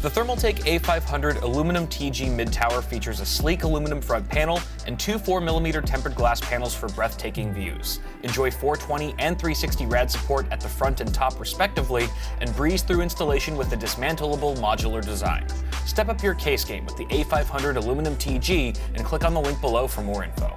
The Thermaltake A500 aluminum TG mid-tower features a sleek aluminum front panel and two 4mm tempered glass panels for breathtaking views. Enjoy 420 and 360 rad support at the front and top respectively, and breeze through installation with a dismantleable modular design. Step up your case game with the A500 aluminum TG and click on the link below for more info.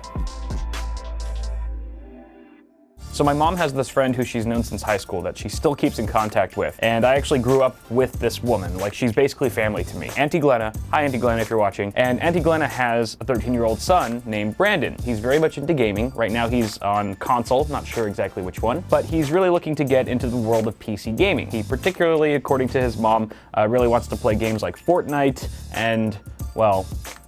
So my mom has this friend who she's known since high school that she still keeps in contact with, and I actually grew up with this woman. Like, she's basically family to me. Auntie Glenna, hi Auntie Glenna if you're watching, and Auntie Glenna has a 13-year-old son named Brandon. He's very much into gaming. Right now he's on console, not sure exactly which one, but he's really looking to get into the world of PC gaming. He particularly, according to his mom, really wants to play games like Fortnite and, well,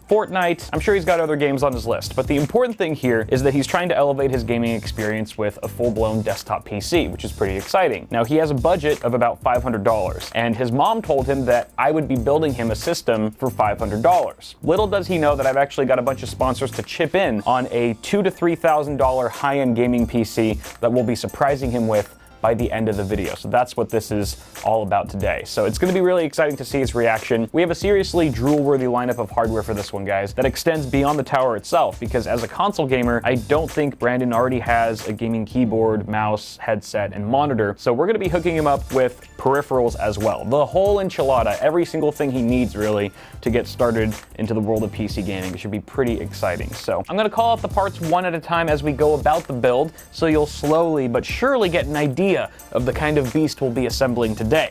Fortnite. I'm sure he's got other games on his list, but the important thing here is that he's trying to elevate his gaming experience with a full-blown desktop PC, which is pretty exciting. Now, he has a budget of about $500, and his mom told him that I would be building him a system for $500. Little does he know that I've actually got a bunch of sponsors to chip in on a $2,000 to $3,000 high-end gaming PC that we'll be surprising him with by the end of the video. So that's what this is all about today. So it's going to be really exciting to see his reaction. We have a seriously drool-worthy lineup of hardware for this one, guys, that extends beyond the tower itself, because as a console gamer, I don't think Brandon already has a gaming keyboard, mouse, headset, and monitor. So we're going to be hooking him up with peripherals as well. The whole enchilada, every single thing he needs really to get started into the world of PC gaming. It should be pretty exciting. So I'm going to call out the parts one at a time as we go about the build, so you'll slowly but surely get an idea of the kind of beast we'll be assembling today.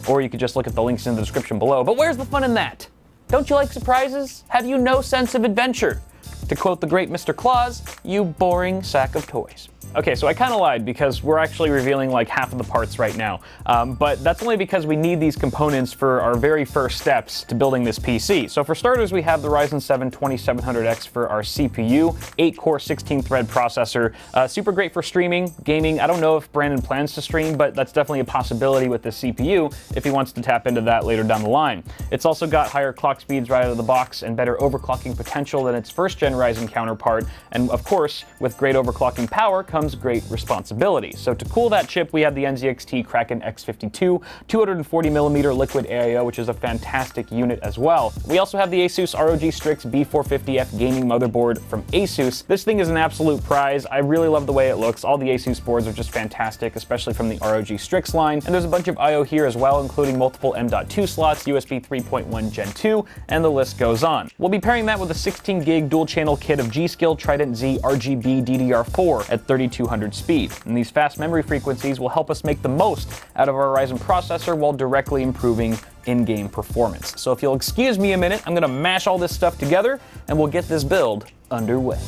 Or you could just look at the links in the description below. But where's the fun in that? Don't you like surprises? Have you no sense of adventure? To quote the great Mr. Claus, you boring sack of toys. Okay, so I kind of lied because we're actually revealing like half of the parts right now. But that's only because we need these components for our very first steps to building this PC. So for starters, we have the Ryzen 7 2700X for our CPU, 8-core 16-thread processor. Super great for streaming, gaming. I don't know if Brandon plans to stream, but that's definitely a possibility with the CPU if he wants to tap into that later down the line. It's also got higher clock speeds right out of the box and better overclocking potential than its first-gen Ryzen counterpart. And of course, with great overclocking power comes great responsibility. So to cool that chip, we have the NZXT Kraken X52 240mm liquid AIO, which is a fantastic unit as well. We also have the Asus ROG Strix B450F gaming motherboard from Asus. This thing is an absolute prize. I really love the way it looks. All the Asus boards are just fantastic, especially from the ROG Strix line. And there's a bunch of I/O here as well, including multiple M.2 slots, USB 3.1 Gen 2, and the list goes on. We'll be pairing that with a 16GB dual-channel kit of G.Skill Trident Z RGB DDR4 at 3200 speed. And these fast memory frequencies will help us make the most out of our Ryzen processor while directly improving in-game performance. So if you'll excuse me a minute, I'm gonna mash all this stuff together and we'll get this build underway.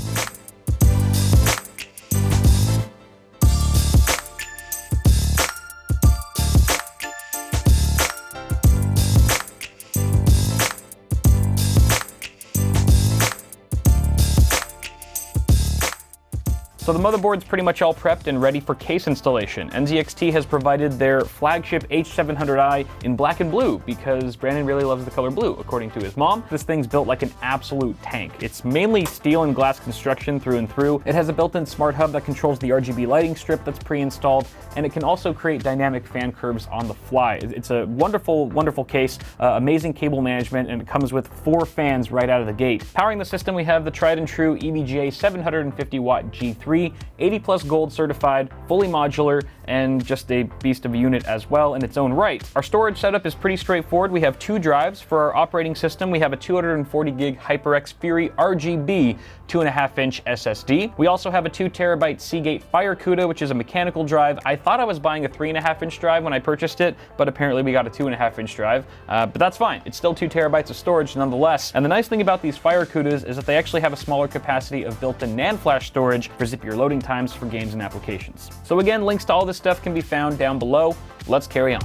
So the motherboard's pretty much all prepped and ready for case installation. NZXT has provided their flagship H700i in black and blue because Brandon really loves the color blue, according to his mom. This thing's built like an absolute tank. It's mainly steel and glass construction through and through. It has a built-in smart hub that controls the RGB lighting strip that's pre-installed, and it can also create dynamic fan curves on the fly. It's a wonderful, wonderful case, amazing cable management, and it comes with 4 fans right out of the gate. Powering the system, we have the tried and true EVGA 750-watt G3, 80+ gold certified, fully modular, and just a beast of a unit as well in its own right. Our storage setup is pretty straightforward. We have 2 drives. For our operating system, we have a 240GB HyperX Fury RGB 2.5-inch SSD. We also have a 2TB Seagate FireCuda, which is a mechanical drive. I thought I was buying a 3.5-inch drive when I purchased it, but apparently we got a 2.5-inch drive. But that's fine. It's still 2 TB of storage nonetheless. And the nice thing about these FireCudas is that they actually have a smaller capacity of built-in NAND flash storage for zippier loading times for games and applications. So again, links to all this stuff can be found down below. Let's carry on.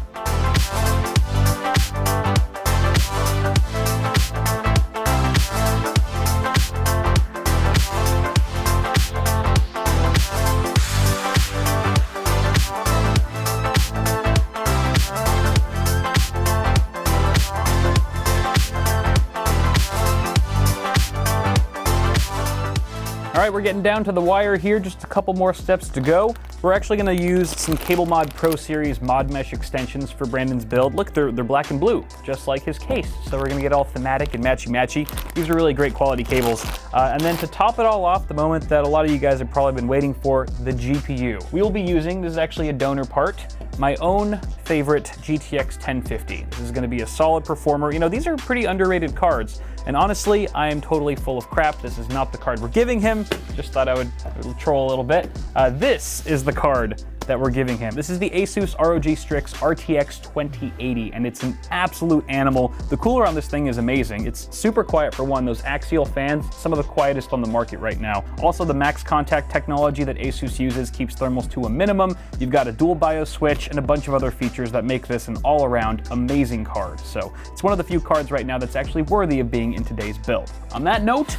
All right, we're getting down to the wire here, just a couple more steps to go. we're actually gonna use some Cable Mod Pro Series mod mesh extensions for Brandon's build. Look, they're black and blue, just like his case. So we're gonna get all thematic and matchy-matchy. These are really great quality cables. And then to top it all off, the moment that a lot of you guys have probably been waiting for, the GPU. We will be using, this is actually a donor part, my own favorite GTX 1050. This is gonna be a solid performer. You know, these are pretty underrated cards. And honestly, I am totally full of crap. This is not the card we're giving him. Just thought I would troll a little bit. This is the card that we're giving him. This is the Asus ROG Strix RTX 2080, and it's an absolute animal. The cooler on this thing is amazing. It's super quiet for one. Those axial fans, some of the quietest on the market right now. Also, the max contact technology that Asus uses keeps thermals to a minimum. You've got a dual BIOS switch and a bunch of other features that make this an all-around amazing card. So it's one of the few cards right now that's actually worthy of being in today's build. On that note,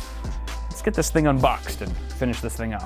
let's get this thing unboxed and finish this thing off.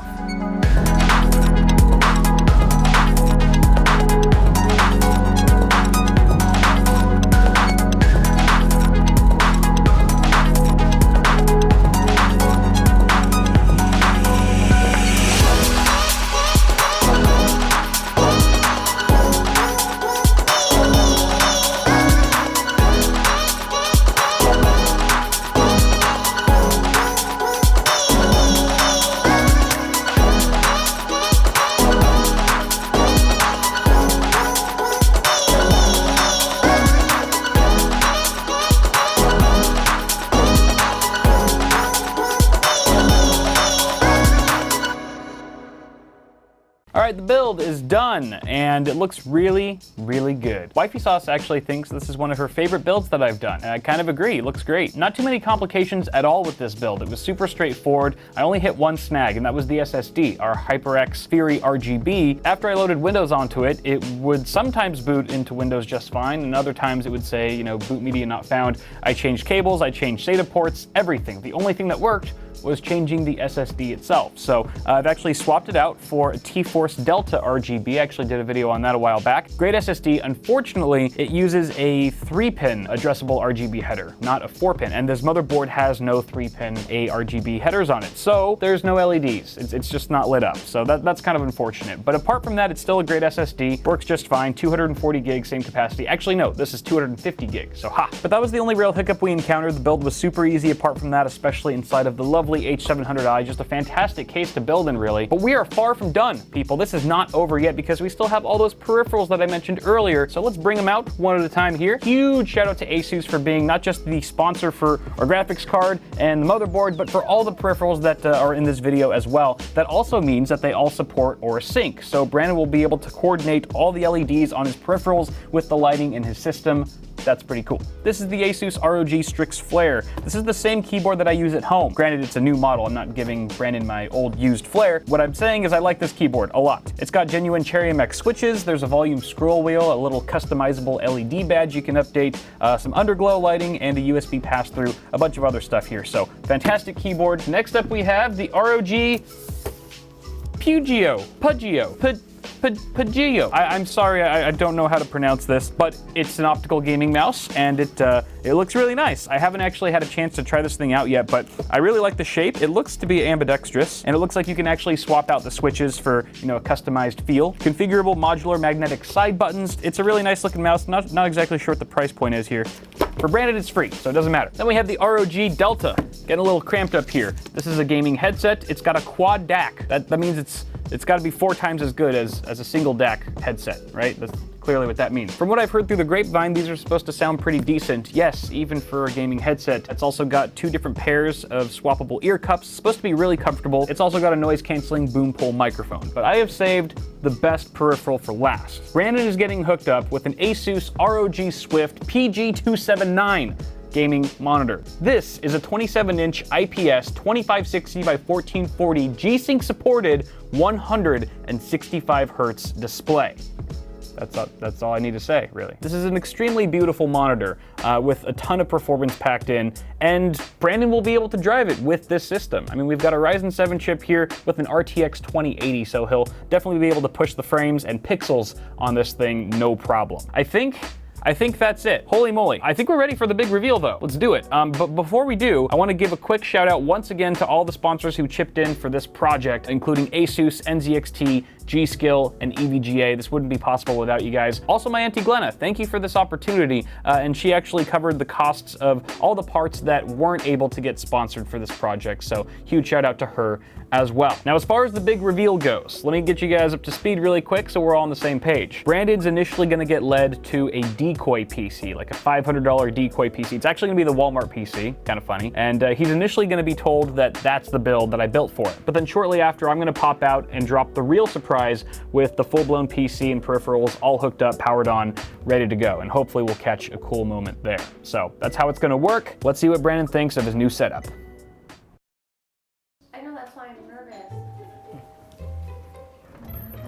All right, the build is done, and it looks really, really good. Wifey Sauce actually thinks this is one of her favorite builds that I've done, and I kind of agree, it looks great. Not too many complications at all with this build. It was super straightforward. I only hit one snag, and that was the SSD, our HyperX Fury RGB. After I loaded Windows onto it, it would sometimes boot into Windows just fine, and other times it would say, you know, boot media not found. I changed cables, I changed SATA ports, everything. The only thing that worked was changing the SSD itself. So I've actually swapped it out for a T-Force Delta RGB. I actually did a video on that a while back. Great SSD. Unfortunately, it uses a 3-pin addressable RGB header, not a 4-pin. And this motherboard has no 3-pin ARGB headers on it. So there's no LEDs. It's just not lit up. So that's kind of unfortunate. But apart from that, it's still a great SSD. Works just fine. 240 gigs, same capacity. Actually, no, this is 250 gigs. So ha. But that was the only real hiccup we encountered. The build was super easy apart from that, especially inside of the lovely H700i, just a fantastic case to build in, really. But we are far from done, people. This is not over yet because we still have all those peripherals that I mentioned earlier. So let's bring them out one at a time here. Huge shout out to Asus for being not just the sponsor for our graphics card and the motherboard, but for all the peripherals that are in this video as well. That also means that they all support Aura Sync. So Brandon will be able to coordinate all the LEDs on his peripherals with the lighting in his system. That's pretty cool. This is the Asus ROG Strix Flare. This is the same keyboard that I use at home. Granted, it's a new model. I'm not giving Brandon my old used Flare. What I'm saying is I like this keyboard a lot. It's got genuine Cherry MX switches. There's a volume scroll wheel, a little customizable LED badge you can update, some underglow lighting, and a USB pass-through, a bunch of other stuff here. So fantastic keyboard. Next up we have the ROG Pugio. I'm sorry, I don't know how to pronounce this, but it's an optical gaming mouse, and it looks really nice. I haven't actually had a chance to try this thing out yet, but I really like the shape. It looks to be ambidextrous, and it looks like you can actually swap out the switches for, you know, a customized feel. Configurable modular magnetic side buttons. It's a really nice looking mouse. Not exactly sure what the price point is here. For Brandon, it's free, so it doesn't matter. Then we have the ROG Delta. Getting a little cramped up here. This is a gaming headset. It's got a quad DAC. That means it's got to be 4 times as good as a single DAC headset, right? That's clearly what that means. From what I've heard through the grapevine, these are supposed to sound pretty decent. Yes, even for a gaming headset. It's also got 2 different pairs of swappable ear cups. It's supposed to be really comfortable. It's also got a noise-canceling boom pole microphone. But I have saved the best peripheral for last. Brandon is getting hooked up with an Asus ROG Swift PG279 gaming monitor. This is a 27-inch IPS 2560 by 1440 G-Sync supported 165 Hertz display. That's all I need to say, really. This is an extremely beautiful monitor with a ton of performance packed in, and Brandon will be able to drive it with this system. I mean, we've got a Ryzen 7 chip here with an RTX 2080, so he'll definitely be able to push the frames and pixels on this thing no problem. I think that's it. Holy moly. I think we're ready for the big reveal though. Let's do it. But before we do, I want to give a quick shout out once again to all the sponsors who chipped in for this project, including Asus, NZXT, G-Skill, and EVGA. This wouldn't be possible without you guys. Also, my Auntie Glenna, thank you for this opportunity. And she actually covered the costs of all the parts that weren't able to get sponsored for this project. So huge shout out to her as well. Now, as far as the big reveal goes, let me get you guys up to speed really quick so we're all on the same page. Brandon's initially gonna get led to a decoy PC, like a $500 decoy PC. It's actually gonna be the Walmart PC, kind of funny. And he's initially gonna be told that that's the build that I built for it. But then shortly after, I'm gonna pop out and drop the real surprise with the full-blown PC and peripherals all hooked up, powered on, ready to go. And hopefully we'll catch a cool moment there. So that's how it's gonna work. Let's see what Brandon thinks of his new setup.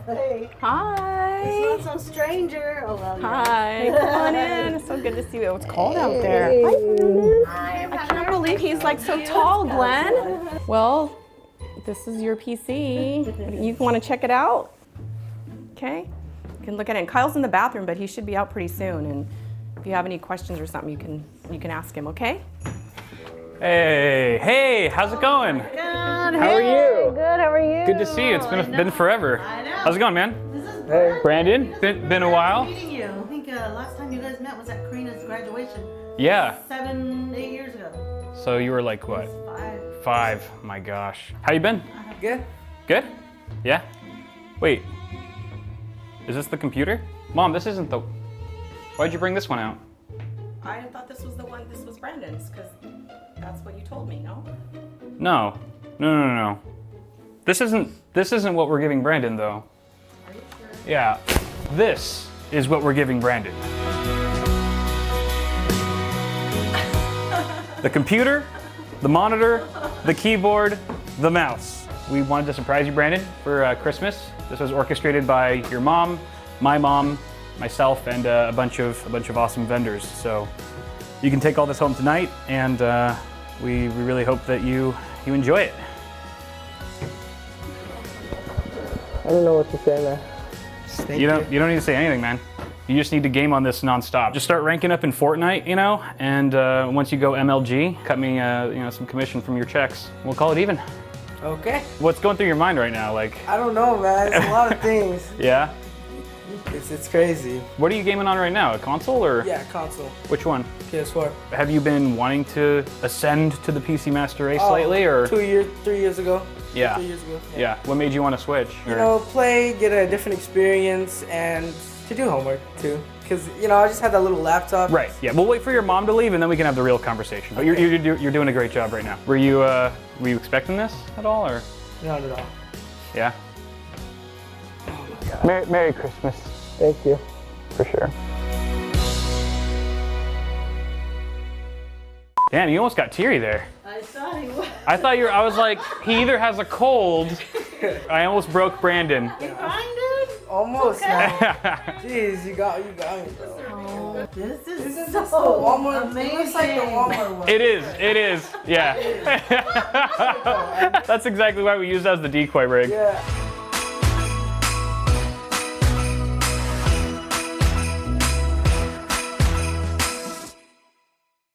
Hey. Hi. It's not some stranger. Oh, well, Hi. Come on in. It's so good to see you. It's cold out there. Hi. I can't believe he's like so tall, Glenn. Well, this is your PC. You want to check it out? Okay. You can look at it. And Kyle's in the bathroom, but he should be out pretty soon. And if you have any questions or something, you can ask him. Okay? Hey, how's it going? Good. How are you? Good, how are you? Good to see you. It's been forever. I know. How's it going, man? This is Hey. Brandon, been a while. meeting you. I think last time you guys met was at Karina's graduation. Yeah. 7, 8 years ago. So you were like what? 5. 5. My gosh. How you been? Good. Good? Yeah? Wait. Is this the computer? Mom, this isn't the... Why'd you bring this one out? I thought this was the one. This was Brandon's, because that's what you told me. No. No. This isn't what we're giving Brandon, though. Are you sure? Yeah. This is what we're giving Brandon. The computer, the monitor, the keyboard, the mouse. We wanted to surprise you, Brandon, for Christmas. This was orchestrated by your mom, my mom, myself, and a bunch of awesome vendors. So you can take all this home tonight, and we really hope that you enjoy it. I don't know what to say, man. You don't need to say anything, man. You just need to game on this nonstop. Just start ranking up in Fortnite, you know, and once you go MLG, cut me some commission from your checks. We'll call it even. Okay. What's going through your mind right now? Like, I don't know, man. It's a lot of things. yeah? It's crazy. What are you gaming on right now? A console or? Yeah, console. Which one? PS4. Have you been wanting to ascend to the PC Master Race lately, or? 3 years ago. Yeah. 3 years ago. Yeah. What made you want to switch? You know, play, get a different experience, and to do homework too. Because I just had that little laptop. Right. Yeah. We'll wait for your mom to leave, and then we can have the real conversation. But Okay. you're doing a great job right now. Were you expecting this at all, or? Not at all. Yeah. Oh my God. Merry Christmas. Thank you. For sure. Dan, you almost got teary there. I thought he was. I was like, he either has a cold. I almost broke Brandon. You crying, dude? Almost, Okay. man. Jeez, you got me, bro. This is Isn't so this the Walmart? amazing. It looks like the Walmart one. It is, yeah. That's exactly why we used it as the decoy rig. Yeah.